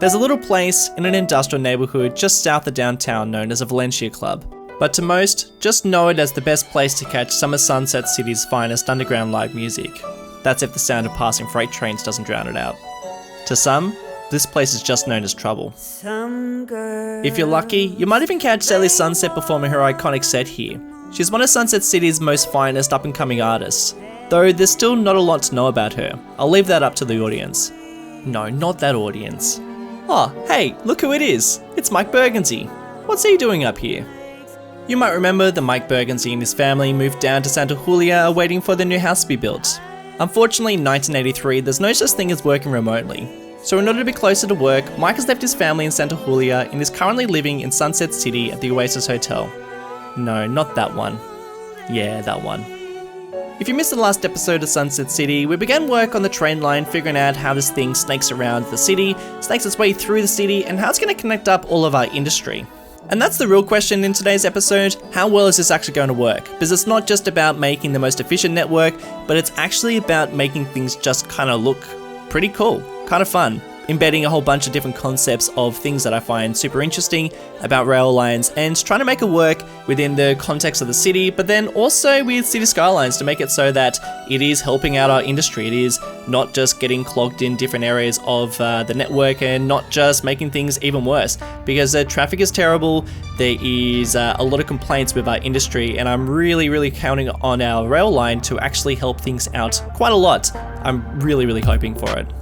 There's a little place in an industrial neighborhood just south of downtown known as a Valencia club, but to most, just know it as the best place to catch some of Sunset City's finest underground live music. That's if the sound of passing freight trains doesn't drown it out. To some, this place is just known as trouble. If you're lucky, you might even catch Sally Sunset performing her iconic set here. She's one of Sunset City's most finest up-and-coming artists, though there's still not a lot to know about her. I'll leave that up to the audience. No, not that audience. Oh, hey, look who it is. It's Mike Burgundy. What's he doing up here? You might remember that Mike Burgundy and his family moved down to Santa Julia waiting for their new house to be built. Unfortunately, in 1983, there's no such thing as working remotely. So in order to be closer to work, Mike has left his family in Santa Julia and is currently living in Sunset City at the Oasis Hotel. No, not that one. Yeah, that one. If you missed the last episode of Sunset City, we began work on the train line figuring out how this thing snakes around the city, snakes its way through the city, and how it's going to connect up all of our industry. And that's the real question in today's episode: how well is this actually going to work? Because it's not just about making the most efficient network, but it's actually about making things just kind of look pretty cool, kind of fun. Embedding a whole bunch of different concepts of things that I find super interesting about rail lines and trying to make it work within the context of the city, but then also with Cities Skylines to make it so that it is helping out our industry. It is not just getting clogged in different areas of the network and not just making things even worse, because the traffic is terrible. There is a lot of complaints with our industry, and I'm really counting on our rail line to actually help things out quite a lot. I'm really hoping for it.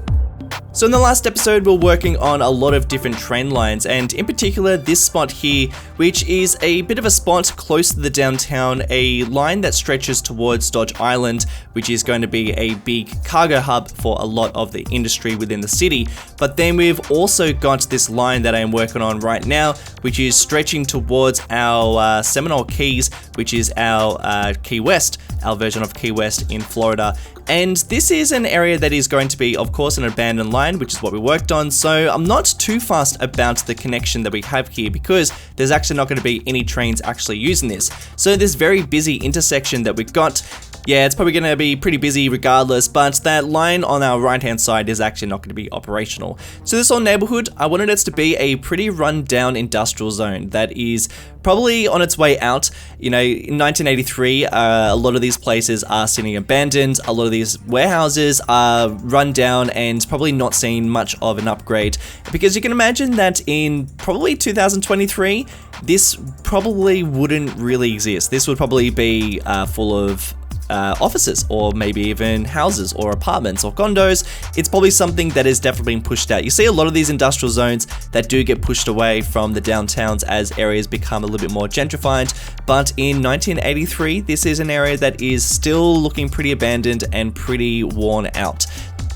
So in the last episode, we're working on a lot of different train lines, and in particular this spot here, which is a bit of a spot close to the downtown, a line that stretches towards Dodge Island, which is going to be a big cargo hub for a lot of the industry within the city. But then we've also got this line that I'm working on right now, which is stretching towards our Seminole Keys, which is our Key West, our version of Key West in Florida. And this is an area that is going to be, of course, an abandoned line, which is what we worked on. So I'm not too fast about the connection that we have here because there's actually not going to be any trains actually using this. So this very busy intersection that we've got, yeah, it's probably going to be pretty busy regardless, but that line on our right-hand side is actually not going to be operational. So this whole neighborhood, I wanted it to be a pretty run-down industrial zone that is probably on its way out. You know, in 1983, a lot of these places are sitting abandoned. A lot of these warehouses are run down and probably not seeing much of an upgrade, because you can imagine that in probably 2023, this probably wouldn't really exist. This would probably be full of offices, or maybe even houses or apartments or condos. It's probably something that is definitely being pushed out. You see a lot of these industrial zones that do get pushed away from the downtowns as areas become a little bit more gentrified, but in 1983 this is an area that is still looking pretty abandoned and pretty worn out.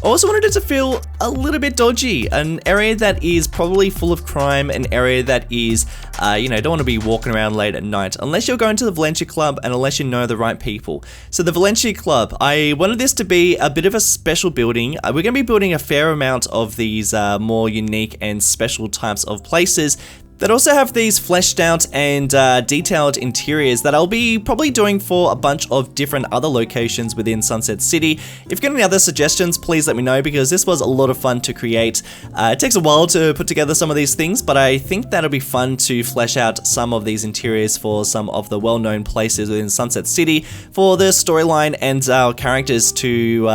I also wanted it to feel a little bit dodgy, an area that is probably full of crime, an area that is, don't want to be walking around late at night, unless you're going to the Valencia Club and unless you know the right people. So the Valencia Club, I wanted this to be a bit of a special building. We're going to be building a fair amount of these more unique and special types of places that also have these fleshed out and detailed interiors that I'll be probably doing for a bunch of different other locations within Sunset City. If you've got any other suggestions, please let me know, because this was a lot of fun to create. It takes a while to put together some of these things, but I think that'll be fun to flesh out some of these interiors for some of the well-known places within Sunset City, for the storyline and our characters to,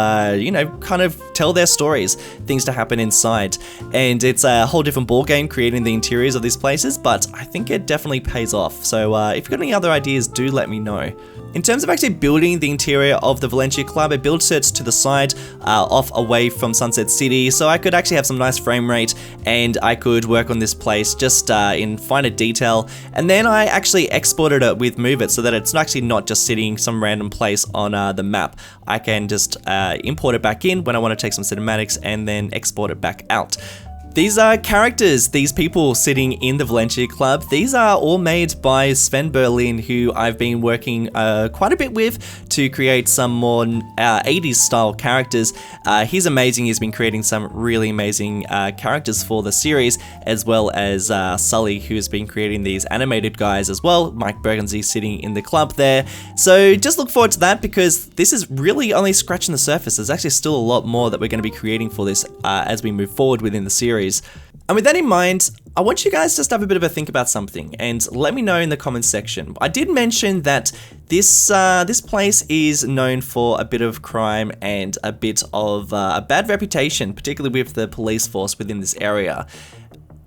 kind of tell their stories, things to happen inside. And it's a whole different ballgame creating the interiors of these places, but I think it definitely pays off. So if you've got any other ideas, do let me know. In terms of actually building the interior of the Valencia Club, I built it to the side, off away from Sunset City, so I could actually have some nice frame rate and I could work on this place just in finer detail. And then I actually exported it with Move It so that it's actually not just sitting some random place on the map. I can just import it back in when I want to take some cinematics and then export it back out. These are characters, these people sitting in the Valencia Club. These are all made by Sven Berlin, who I've been working quite a bit with to create some more 80s style characters. He's amazing. He's been creating some really amazing characters for the series, as well as Sully, who's been creating these animated guys as well. Mike Burgundy sitting in the club there. So just look forward to that, because this is really only scratching the surface. There's actually still a lot more that we're going to be creating for this as we move forward within the series. And with that in mind, I want you guys just to have a bit of a think about something and let me know in the comments section. I did mention that this place is known for a bit of crime and a bit of a bad reputation, particularly with the police force within this area.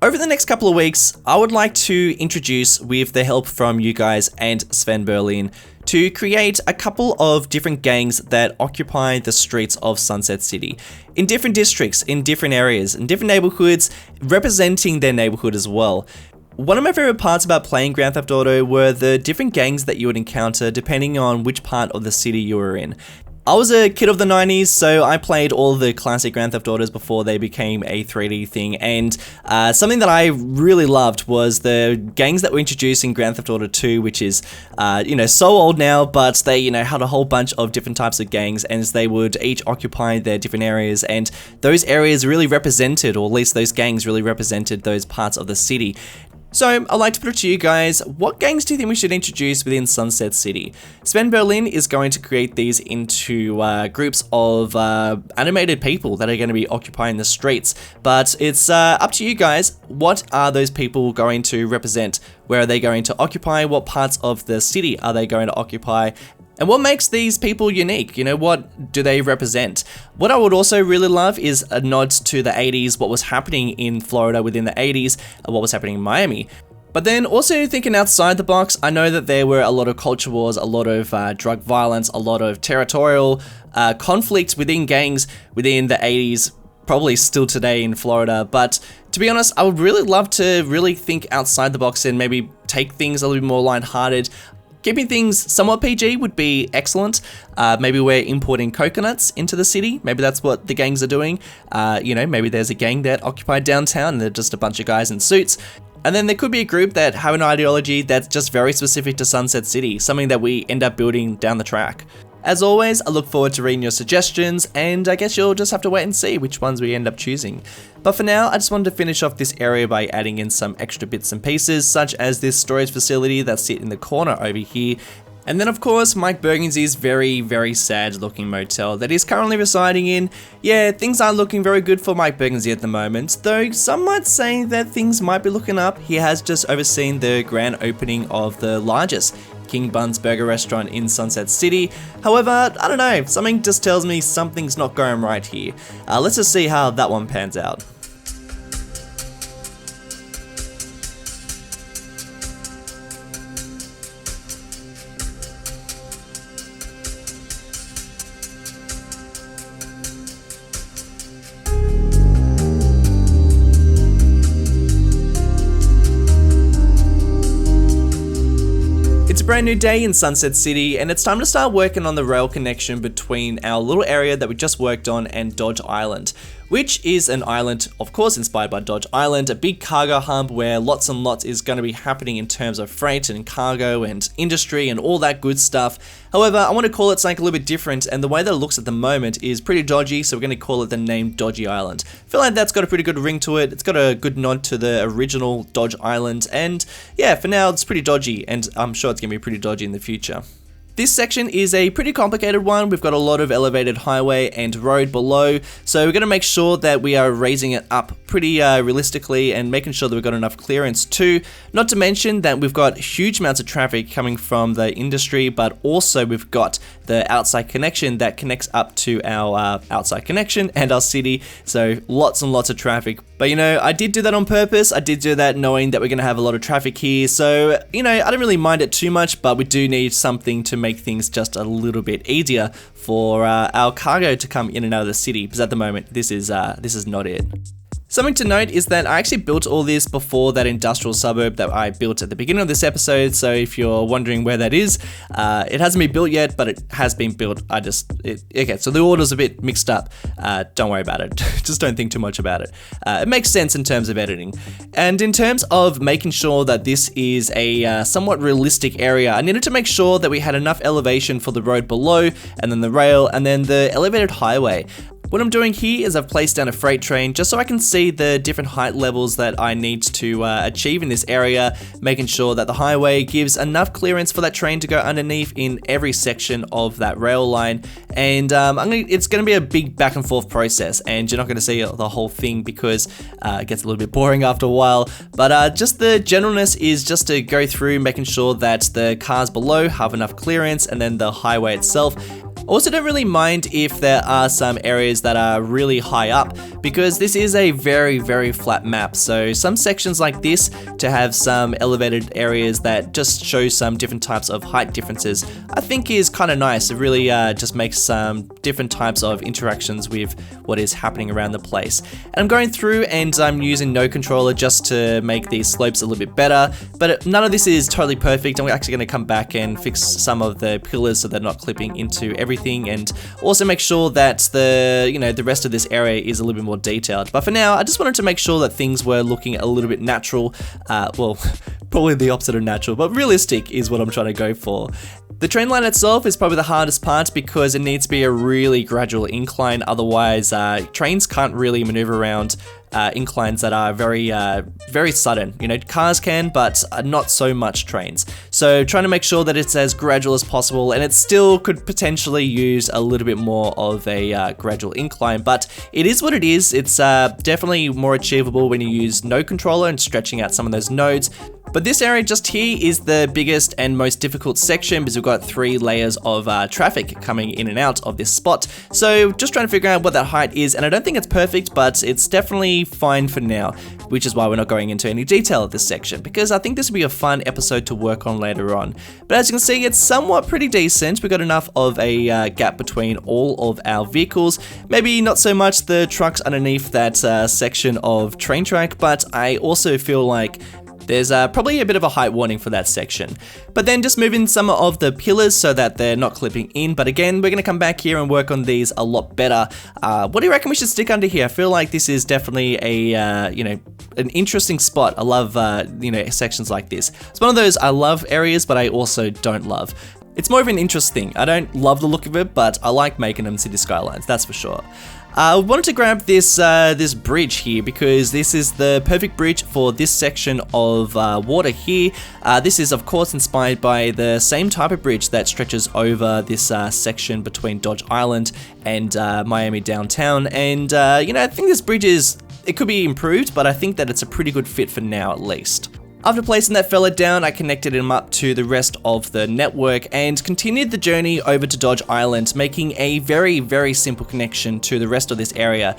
Over the next couple of weeks, I would like to introduce, with the help from you guys and Sven Berlin, to create a couple of different gangs that occupy the streets of Sunset City in different districts, in different areas, in different neighborhoods, representing their neighborhood as well. One of my favorite parts about playing Grand Theft Auto were the different gangs that you would encounter depending on which part of the city you were in. I was a kid of the 90s, so I played all the classic Grand Theft Autos before they became a 3D thing, and something that I really loved was the gangs that were introduced in Grand Theft Auto 2, which is, so old now, but they, had a whole bunch of different types of gangs, and they would each occupy their different areas, and those areas really represented, or at least those gangs really represented those parts of the city. So, I'd like to put it to you guys, what gangs do you think we should introduce within Sunset City? Sven Berlin is going to create these into groups of animated people that are going to be occupying the streets, but it's up to you guys. What are those people going to represent? Where are they going to occupy? What parts of the city are they going to occupy? And what makes these people unique? What do they represent? What I would also really love is a nod to the 80s, what was happening in Florida within the 80s, and what was happening in Miami. But then also thinking outside the box, I know that there were a lot of culture wars, a lot of drug violence, a lot of territorial conflict within gangs within the 80s, probably still today in Florida. But to be honest, I would really love to really think outside the box and maybe take things a little bit more lighthearted. Keeping things somewhat PG would be excellent. Maybe we're importing coconuts into the city. Maybe that's what the gangs are doing. Maybe there's a gang that occupied downtown and they're just a bunch of guys in suits. And then there could be a group that have an ideology that's just very specific to Sunset City, something that we end up building down the track. As always, I look forward to reading your suggestions, and I guess you'll just have to wait and see which ones we end up choosing. But for now, I just wanted to finish off this area by adding in some extra bits and pieces, such as this storage facility that's sit in the corner over here. And then of course, Mike Burgundy's very, very sad looking motel that he's currently residing in. Yeah, things aren't looking very good for Mike Burgundy at the moment, though some might say that things might be looking up. He has just overseen the grand opening of the largest King Bun's Burger restaurant in Sunset City. However, I don't know, something just tells me something's not going right here. Let's just see how that one pans out. It's a brand new day in Sunset City, and it's time to start working on the rail connection between our little area that we just worked on and Dodge Island, which is an island, of course, inspired by Dodge Island, a big cargo hub where lots and lots is going to be happening in terms of freight and cargo and industry and all that good stuff. However, I want to call it something a little bit different, and the way that it looks at the moment is pretty dodgy, so we're going to call it the name Dodgy Island. I feel like that's got a pretty good ring to it. It's got a good nod to the original Dodge Island, and yeah, for now it's pretty dodgy, and I'm sure it's going to be pretty dodgy in the future. This section is a pretty complicated one. We've got a lot of elevated highway and road below, so we're going to make sure that we are raising it up pretty realistically and making sure that we've got enough clearance too. Not to mention that we've got huge amounts of traffic coming from the industry, but also we've got the outside connection that connects up to our outside connection and our city, so lots and lots of traffic. But I did do that on purpose. I did do that knowing that we're going to have a lot of traffic here, so I don't really mind it too much, but we do need something to make things just a little bit easier for our cargo to come in and out of the city, because at the moment this is not it. Something to note is that I actually built all this before that industrial suburb that I built at the beginning of this episode, so if you're wondering where that is, it hasn't been built yet, but it has been built. Okay, so the order's a bit mixed up. Don't worry about it. Just don't think too much about it. It makes sense in terms of editing. And in terms of making sure that this is a somewhat realistic area, I needed to make sure that we had enough elevation for the road below, and then the rail, and then the elevated highway. What I'm doing here is I've placed down a freight train just so I can see the different height levels that I need to achieve in this area, making sure that the highway gives enough clearance for that train to go underneath in every section of that rail line. And it's going to be a big back and forth process, and you're not going to see the whole thing because it gets a little bit boring after a while. But just the generalness is just to go through making sure that the cars below have enough clearance, and then the highway itself. Also, don't really mind if there are some areas that are really high up, because this is a very flat map. So some sections like this, to have some elevated areas that just show some different types of height differences, I think is kind of nice. It really just makes some different types of interactions with what is happening around the place. And I'm going through and I'm using no controller just to make these slopes a little bit better, but none of this is totally perfect. I'm actually going to come back and fix some of the pillars so they're not clipping into everything, and also make sure that the rest of this area is a little bit more detailed. But for now, I just wanted to make sure that things were looking a little bit natural. Well, probably the opposite of natural, but realistic is what I'm trying to go for. The train line itself is probably the hardest part because it needs to be a really gradual incline. Otherwise, trains can't really maneuver around inclines that are very sudden. Cars can, but not so much trains. So trying to make sure that it's as gradual as possible, and it still could potentially use a little bit more of a gradual incline, but it is what it is. It's definitely more achievable when you use no controller and stretching out some of those nodes. But this area just here is the biggest and most difficult section because we've got 3 layers of traffic coming in and out of this spot. So just trying to figure out what that height is, and I don't think it's perfect, but it's definitely fine for now, which is why we're not going into any detail of this section, because I think this will be a fun episode to work on later on. But as you can see, it's somewhat pretty decent. We've got enough of a gap between all of our vehicles. Maybe not so much the trucks underneath that section of train track, but I also feel like there's probably a bit of a height warning for that section. But then just moving some of the pillars so that they're not clipping in. But again, we're going to come back here and work on these a lot better. What do you reckon we should stick under here? I feel like this is definitely a, an interesting spot. I love, sections like this. It's one of those I love areas, but I also don't love. It's more of an interest thing. I don't love the look of it, but I like making them city skylines, that's for sure. I wanted to grab this this bridge here because this is the perfect bridge for this section of water here. This is of course inspired by the same type of bridge that stretches over this section between Dodge Island and Miami downtown. And I think this bridge it could be improved, but I think that it's a pretty good fit for now at least. After placing that fella down, I connected him up to the rest of the network and continued the journey over to Dodge Island, making a very simple connection to the rest of this area.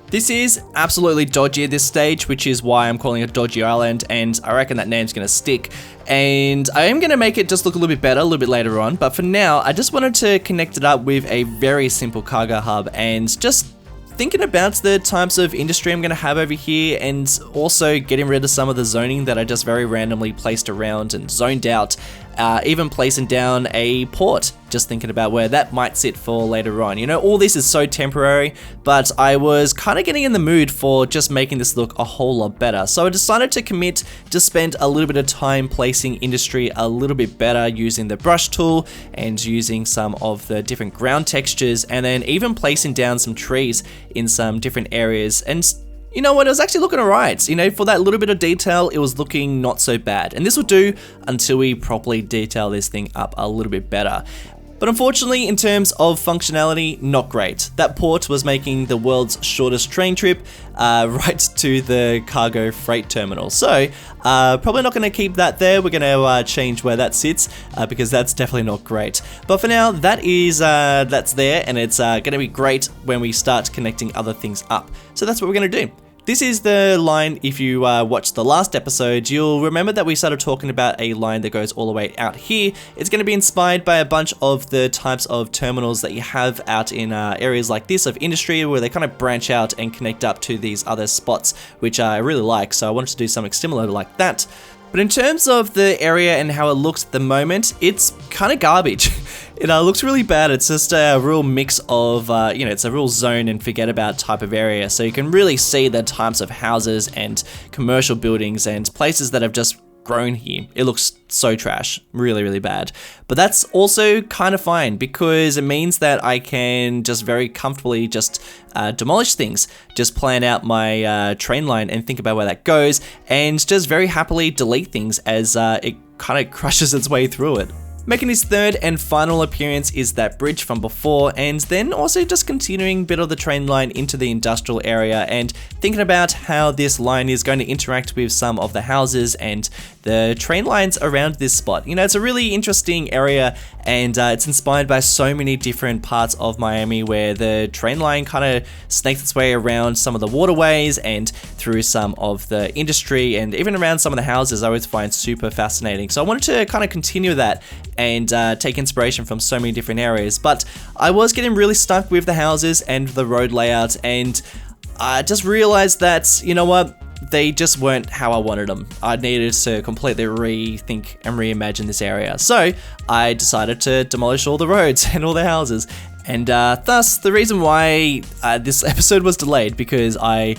This is absolutely dodgy at this stage, which is why I'm calling it Dodgy Island, and I reckon that name's gonna stick. And I am gonna make it just look a little bit better a little bit later on, but for now, I just wanted to connect it up with a very simple cargo hub and just thinking about the types of industry I'm going to have over here, and also getting rid of some of the zoning that I just very randomly placed around and zoned out. Even placing down a port, just thinking about where that might sit for later on. All this is so temporary, but I was kind of getting in the mood for just making this look a whole lot better. So I decided to commit to spend a little bit of time placing industry a little bit better using the brush tool and using some of the different ground textures, and then even placing down some trees in some different areas. And you know what, it was actually looking alright. For that little bit of detail, it was looking not so bad. And this will do until we properly detail this thing up a little bit better. But unfortunately, in terms of functionality, not great. That port was making the world's shortest train trip right to the cargo freight terminal. So, probably not going to keep that there. We're going to change where that sits because that's definitely not great. But for now, that's there, and it's going to be great when we start connecting other things up. So that's what we're going to do. This is the line, if you watched the last episode, you'll remember that we started talking about a line that goes all the way out here. It's going to be inspired by a bunch of the types of terminals that you have out in areas like this of industry, where they kind of branch out and connect up to these other spots, which I really like. So I wanted to do something similar like that. But in terms of the area and how it looks at the moment, it's kind of garbage. It looks really bad. It's just a real mix of, it's a real zone and forget about type of area. So you can really see the types of houses and commercial buildings and places that have just grown here. It looks so trash, really, really bad. But that's also kind of fine because it means that I can just very comfortably just demolish things, just plan out my train line and think about where that goes, and just very happily delete things as it kind of crushes its way through it. Making his third and final appearance is that bridge from before, and then also just continuing a bit of the train line into the industrial area and thinking about how this line is going to interact with some of the houses and the train lines around this spot. You know, it's a really interesting area, and it's inspired by so many different parts of Miami where the train line kind of snakes its way around some of the waterways and through some of the industry and even around some of the houses. I always find super fascinating. So I wanted to kind of continue that and take inspiration from so many different areas. But I was getting really stuck with the houses and the road layout, and I just realized that, you know what, they just weren't how I wanted them. I needed to completely rethink and reimagine this area. So I decided to demolish all the roads and all the houses. And thus, the reason why this episode was delayed, because I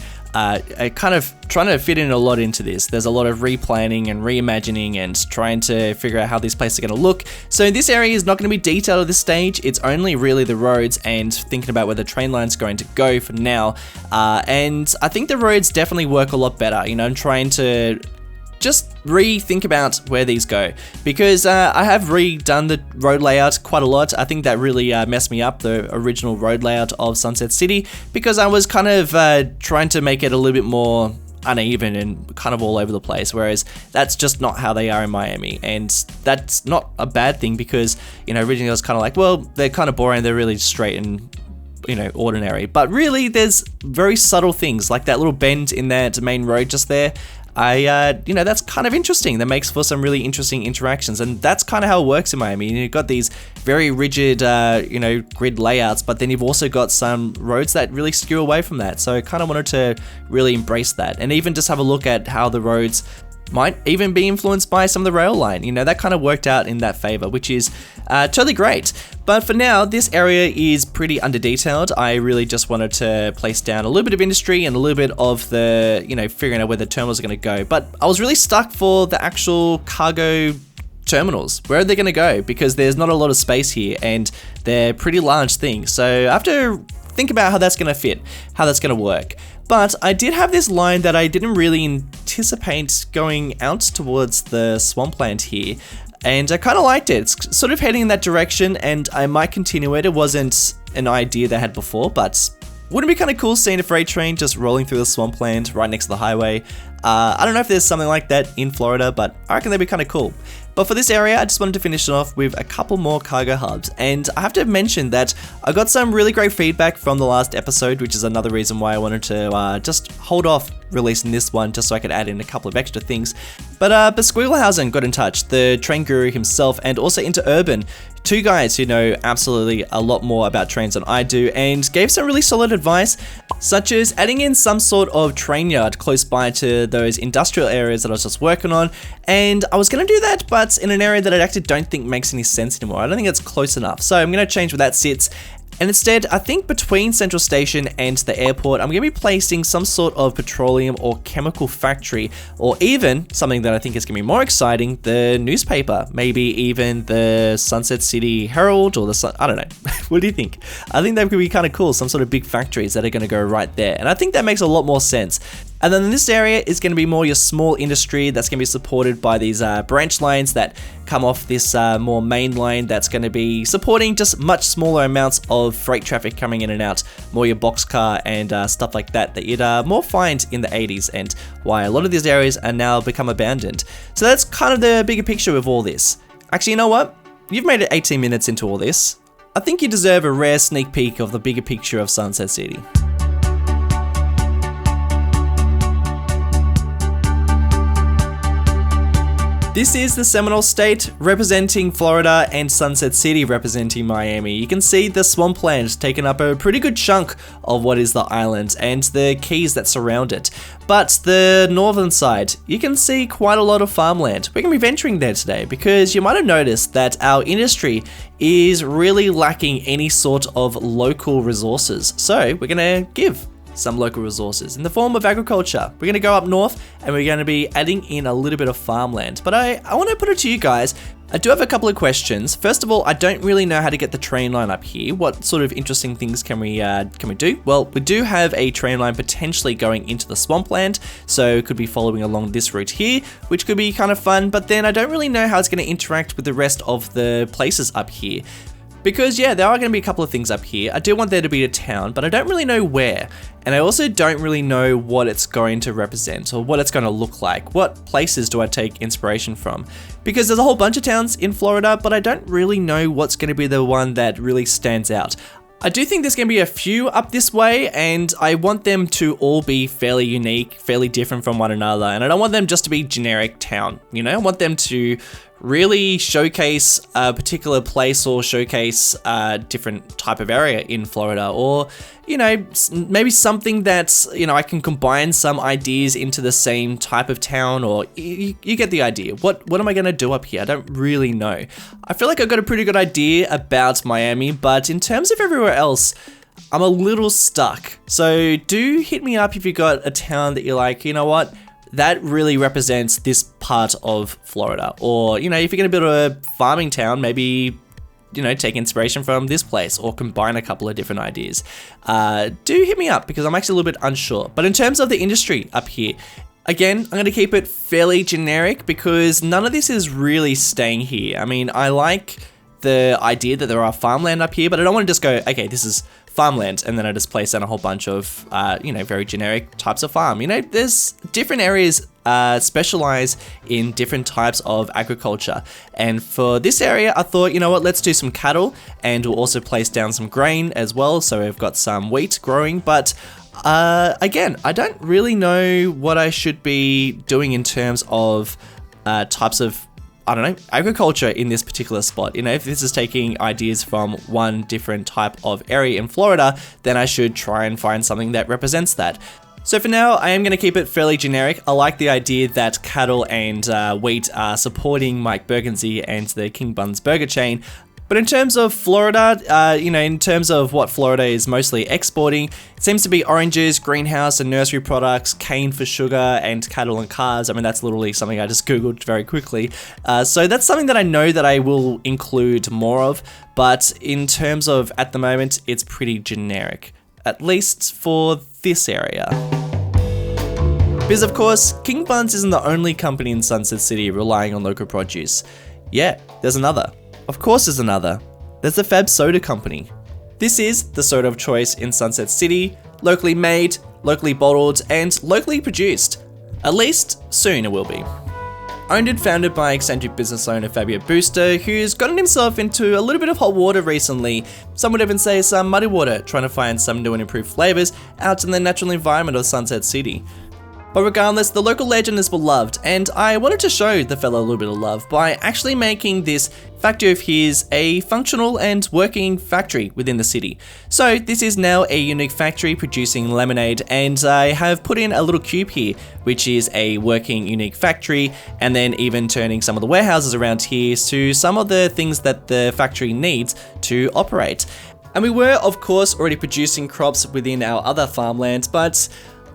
kind of trying to fit in a lot into this. There's a lot of replanning and reimagining and trying to figure out how these places are going to look. So this area is not going to be detailed at this stage. It's only really the roads and thinking about where the train line's going to go for now. And I think the roads definitely work a lot better. You know, I'm trying to just rethink about where these go, because I have redone the road layout quite a lot. I think that really messed me up, the original road layout of Sunset City, because I was kind of trying to make it a little bit more uneven and kind of all over the place, whereas that's just not how they are in Miami. And that's not a bad thing, because, you know, originally I was kind of like, well, they're kind of boring, they're really straight and, you know, ordinary. But really, there's very subtle things, like that little bend in that main road just there. You know, that's kind of interesting. That makes for some really interesting interactions, and that's kind of how it works in Miami. You've got these very rigid, you know, grid layouts, but then you've also got some roads that really skew away from that. So I kind of wanted to really embrace that, and even just have a look at how the roads might even be influenced by some of the rail line. You know, that kind of worked out in that favor, which is totally great. But for now, this area is pretty under-detailed. I really just wanted to place down a little bit of industry and a little bit of the, you know, figuring out where the terminals are going to go. But I was really stuck for the actual cargo terminals. Where are they going to go? Because there's not a lot of space here, and they're pretty large things. So I have to think about how that's going to fit, how that's going to work. But I did have this line that I didn't really anticipate going out towards the swampland here, and I kind of liked it. It's sort of heading in that direction, and I might continue it. It wasn't an idea that I had before, but wouldn't it be kind of cool seeing a freight train just rolling through the swampland right next to the highway? I don't know if there's something like that in Florida, but I reckon that'd be kind of cool. But for this area, I just wanted to finish it off with a couple more cargo hubs. And I have to mention that I got some really great feedback from the last episode, which is another reason why I wanted to just hold off releasing this one, just so I could add in a couple of extra things. But Squigglehausen got in touch, the train guru himself, and also Into Urban, two guys who know absolutely a lot more about trains than I do, and gave some really solid advice, such as adding in some sort of train yard close by to those industrial areas that I was just working on. And I was going to do that, but in an area that I actually don't think makes any sense anymore. I don't think it's close enough. So I'm going to change where that sits. And instead, I think between Central Station and the airport, I'm going to be placing some sort of petroleum or chemical factory, or even something that I think is going to be more exciting, the newspaper, maybe even the Sunset City Herald or the I don't know. What do you think? I think that could be kind of cool, some sort of big factories that are going to go right there. And I think that makes a lot more sense. And then this area is going to be more your small industry that's going to be supported by these branch lines that come off this more main line that's going to be supporting just much smaller amounts of freight traffic coming in and out, more your boxcar and stuff like that you'd more find in the 80s, and why a lot of these areas are now become abandoned. So that's kind of the bigger picture of all this. Actually, you know what? You've made it 18 minutes into all this. I think you deserve a rare sneak peek of the bigger picture of Sunset City. This is the Seminole State representing Florida and Sunset City representing Miami. You can see the swampland taking up a pretty good chunk of what is the island and the keys that surround it. But the northern side, you can see quite a lot of farmland. We're going to be venturing there today because you might have noticed that our industry is really lacking any sort of local resources. So we're going to give some local resources in the form of agriculture. We're going to go up north and we're going to be adding in a little bit of farmland. But I want to put it to you guys. I do have a couple of questions. First of all, I don't really know how to get the train line up here. What sort of interesting things can we do? Well, we do have a train line potentially going into the swampland, so it could be following along this route here, which could be kind of fun, but then I don't really know how it's going to interact with the rest of the places up here. Because yeah, there are going to be a couple of things up here. I do want there to be a town, but I don't really know where. And I also don't really know what it's going to represent or what it's going to look like. What places do I take inspiration from? Because there's a whole bunch of towns in Florida, but I don't really know what's going to be the one that really stands out. I do think there's going to be a few up this way, and I want them to all be fairly unique, fairly different from one another. And I don't want them just to be generic town, you know? I want them to really showcase a particular place or showcase a different type of area in Florida, or, you know, maybe something that's, you know, I can combine some ideas into the same type of town, or you get the idea. What am I going to do up here? I don't really know. I feel like I've got a pretty good idea about Miami, but in terms of everywhere else, I'm a little stuck. So do hit me up if you got a town that you're like, you know what? That really represents this part of Florida. Or, you know, if you're going to build a farming town, maybe, you know, take inspiration from this place or combine a couple of different ideas. Do hit me up because I'm actually a little bit unsure. But in terms of the industry up here, again, I'm going to keep it fairly generic because none of this is really staying here. I mean, I like the idea that there are farmland up here, but I don't want to just go, okay, this is farmland, and then I just place down a whole bunch of, you know, very generic types of farm. You know, there's different areas specialize in different types of agriculture. And for this area, I thought, you know what, let's do some cattle, and we'll also place down some grain as well. So we've got some wheat growing, but again, I don't really know what I should be doing in terms of types of, I don't know, agriculture in this particular spot. You know, if this is taking ideas from one different type of area in Florida, then I should try and find something that represents that. So for now, I am going to keep it fairly generic. I like the idea that cattle and wheat are supporting Mike Bergenzi and the King Buns burger chain. But in terms of Florida, you know, in terms of what Florida is mostly exporting, it seems to be oranges, greenhouse and nursery products, cane for sugar, and cattle and cars. I mean, that's literally something I just Googled very quickly. So that's something that I know that I will include more of. But in terms of, at the moment, it's pretty generic, at least for this area. Because of course, King Buns isn't the only company in Sunset City relying on local produce. Yeah, there's another. Of course there's another. There's the Fab Soda Company. This is the soda of choice in Sunset City, locally made, locally bottled, and locally produced. At least soon it will be. Owned and founded by eccentric business owner Fabio Busta, who's gotten himself into a little bit of hot water recently. Some would even say some muddy water, trying to find some new and improved flavors out in the natural environment of Sunset City. But regardless, the local legend is beloved, and I wanted to show the fella a little bit of love by actually making this factory of his a functional and working factory within the city. So this is now a unique factory producing lemonade, and I have put in a little cube here, which is a working unique factory, and then even turning some of the warehouses around here to some of the things that the factory needs to operate. And we were, of course, already producing crops within our other farmland, but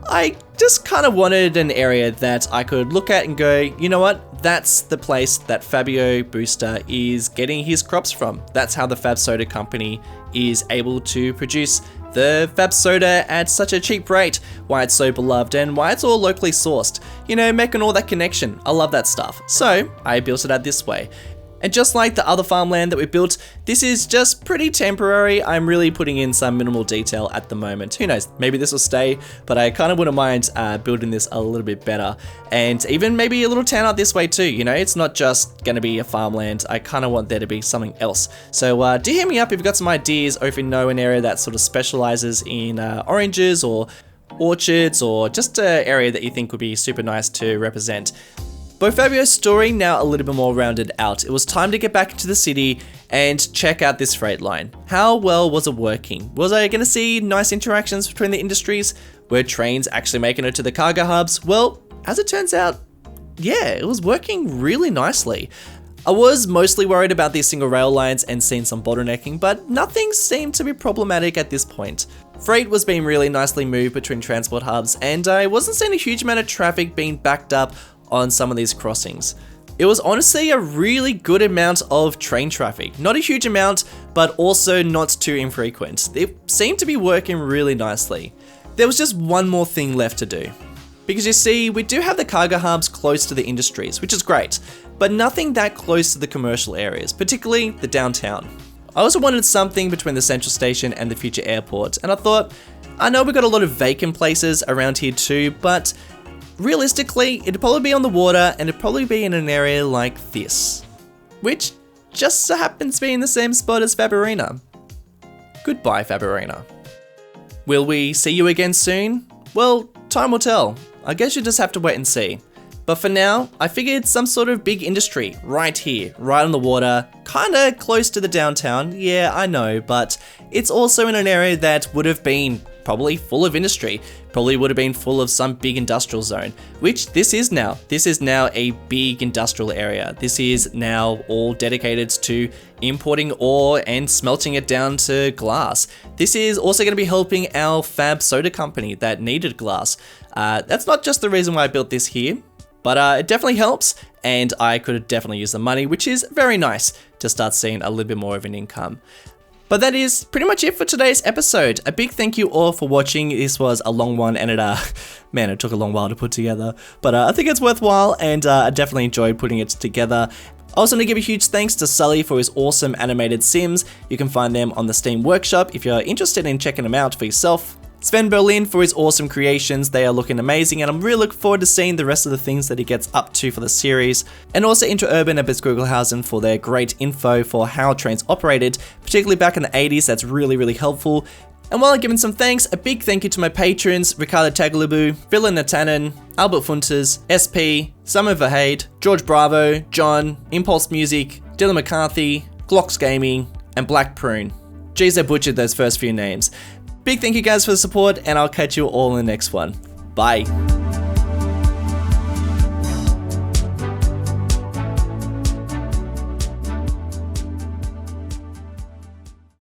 I just kind of wanted an area that I could look at and go, you know what, that's the place that Fabio Busta is getting his crops from. That's how the Fab Soda Company is able to produce the Fab Soda at such a cheap rate, why it's so beloved and why it's all locally sourced. You know, making all that connection. I love that stuff. So I built it out this way. And just like the other farmland that we built, this is just pretty temporary. I'm really putting in some minimal detail at the moment. Who knows, maybe this will stay, but I kind of wouldn't mind building this a little bit better. And even maybe a little town out this way too, you know, it's not just gonna be a farmland. I kind of want there to be something else. So do hit me up if you've got some ideas, or if you know an area that sort of specializes in oranges or orchards, or just an area that you think would be super nice to represent. But Fabio's story now a little bit more rounded out. It was time to get back into the city and check out this freight line. How well was it working? Was I going to see nice interactions between the industries? Were trains actually making it to the cargo hubs? Well, as it turns out, yeah, it was working really nicely. I was mostly worried about these single rail lines and seeing some bottlenecking, but nothing seemed to be problematic at this point. Freight was being really nicely moved between transport hubs, and I wasn't seeing a huge amount of traffic being backed up on some of these crossings. It was honestly a really good amount of train traffic. Not a huge amount, but also not too infrequent. It seemed to be working really nicely. There was just one more thing left to do. Because you see, we do have the cargo hubs close to the industries, which is great, but nothing that close to the commercial areas, particularly the downtown. I also wanted something between the central station and the future airport, and I thought, I know we've got a lot of vacant places around here too, but realistically, it'd probably be on the water and it'd probably be in an area like this, which just so happens to be in the same spot as Fabarina. Goodbye, Fabarina. Will we see you again soon? Well, time will tell. I guess you just have to wait and see. But for now, I figured some sort of big industry right here, right on the water, kinda close to the downtown. Yeah, I know, but it's also in an area that would have been probably full of industry, probably would have been full of some big industrial zone, which this is now. This is now a big industrial area. This is now all dedicated to importing ore and smelting it down to glass. This is also going to be helping our Fab soda company that needed glass. That's not just the reason why I built this here, but it definitely helps, and I could definitely use the money, which is very nice to start seeing a little bit more of an income. But that is pretty much it for today's episode. A big thank you all for watching. This was a long one, and it took a long while to put together. But I think it's worthwhile, and I definitely enjoyed putting it together. I also want to give a huge thanks to Sully for his awesome animated Sims. You can find them on the Steam Workshop if you're interested in checking them out for yourself. Sven Berlin for his awesome creations. They are looking amazing, and I'm really looking forward to seeing the rest of the things that he gets up to for the series. And also Interurban and Biskugelhausen for their great info for how trains operated, particularly back in the 80s. That's really, really helpful. And while I'm giving some thanks, a big thank you to my patrons, Ricardo Tagalubu, Villa Natanen, Albert Funtes, SP, Summer Verheide, George Bravo, John, Impulse Music, Dylan McCarthy, Glocks Gaming, and Black Prune. Jeez, I butchered those first few names. Big thank you guys for the support, and I'll catch you all in the next one. Bye.